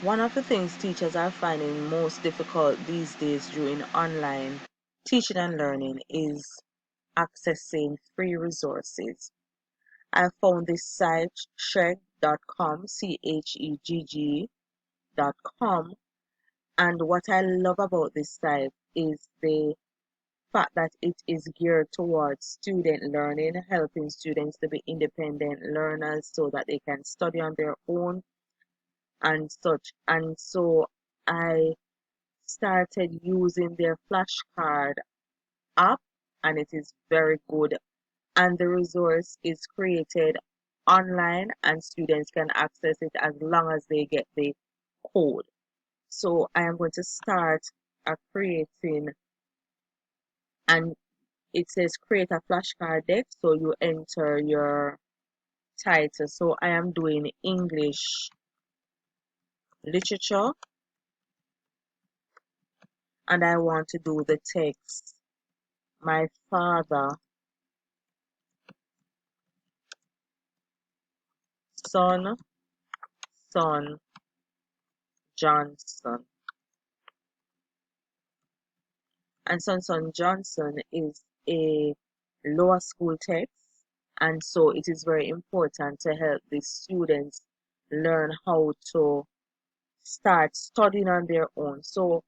One of the things teachers are finding most difficult these days during online teaching and learning is accessing free resources. I found this site chegg.com, chegg.com, and what I love about this site is the fact that it is geared towards student learning, helping students to be independent learners so that they can study on their own and such. And so I started using their flashcard app, and it is very good. And the resource is created online, and students can access it as long as they get the code. So I am going to start creating, and it says create a flashcard deck. So you enter your title. So I am doing English literature, and I want to do the text. My father, son, son, Johnson. And Son Johnson is a lower school text, and so it is very important to help the students learn how to start studying on their own. So,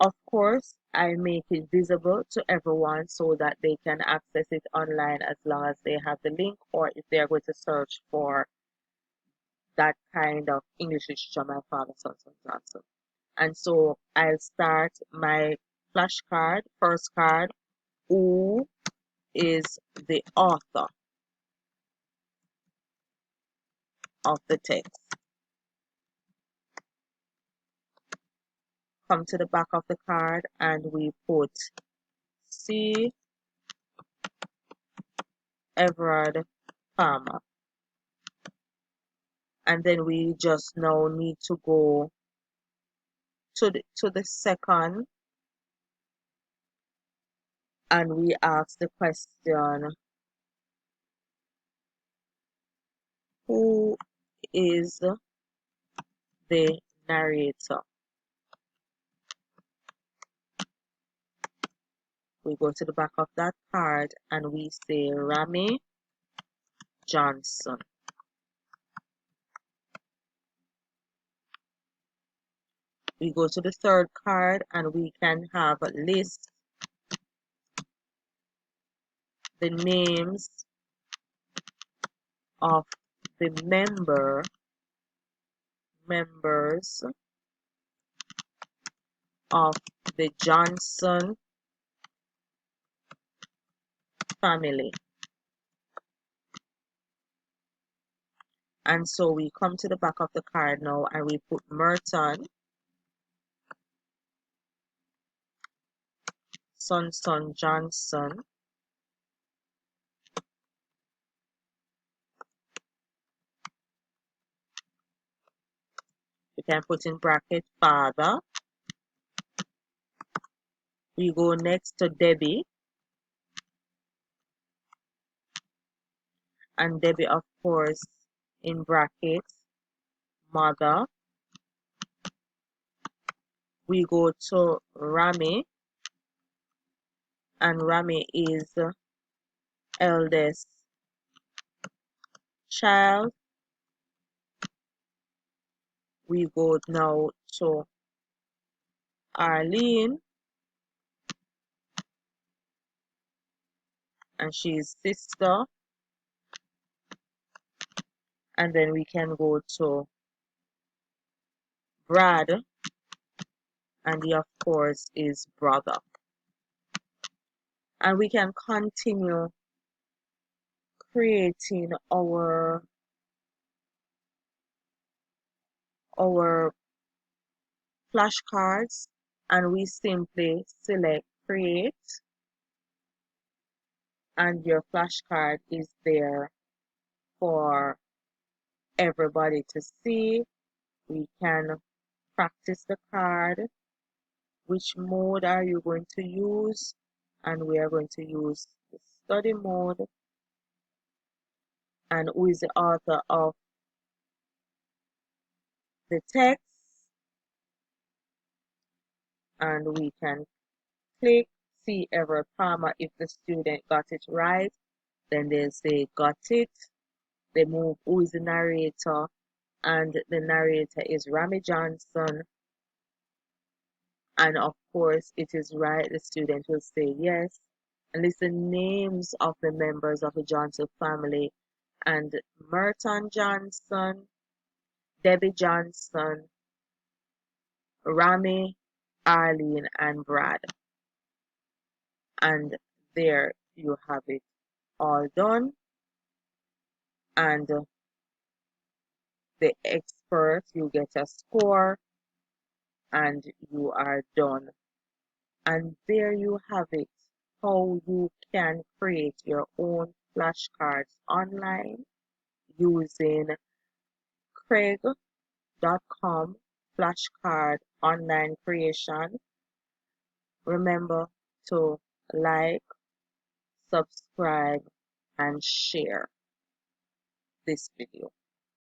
of course, I make it visible to everyone so that they can access it online as long as they have the link, or if they are going to search for that kind of English literature, my father, Son Johnson. And so I'll start my flashcard, first card, who is the author of the text. Come to the back of the card and we put C. Everard Palmer. And then we just now need to go to the second, and we ask the question, who is the narrator? We go to the back of that card and we say Rami Johnson. We go to the third card and we can have list the names of the members of the Johnson family. And so we come to the back of the card now and we put Merton, son Johnson. We can put in bracket father. We go next to Debbie. And Debbie, of course, in brackets, mother. We go to Rami. And Rami is eldest child. We go now to Arlene, and she's sister. And then we can go to Brad, and he of course is brother. And we can continue creating our flashcards, and we simply select create, and your flashcard is there for everybody to see. We can practice the card. Which mode are you going to use? And we are going to use the study mode. And who is the author of the text? and we can click, see every comma. If the student got it right, then they say got it. They move who is the narrator, and the narrator is Rami Johnson. And of course, it is right. The student will say yes. And list the names of the members of the Johnson family, and Merton Johnson, Debbie Johnson, Rami, Arlene, and Brad. And there you have it all done. And the expert, you get a score, and you are done. And there you have it, how you can create your own flashcards online using craig.com flashcard online creation. Remember to like, subscribe, and share this video.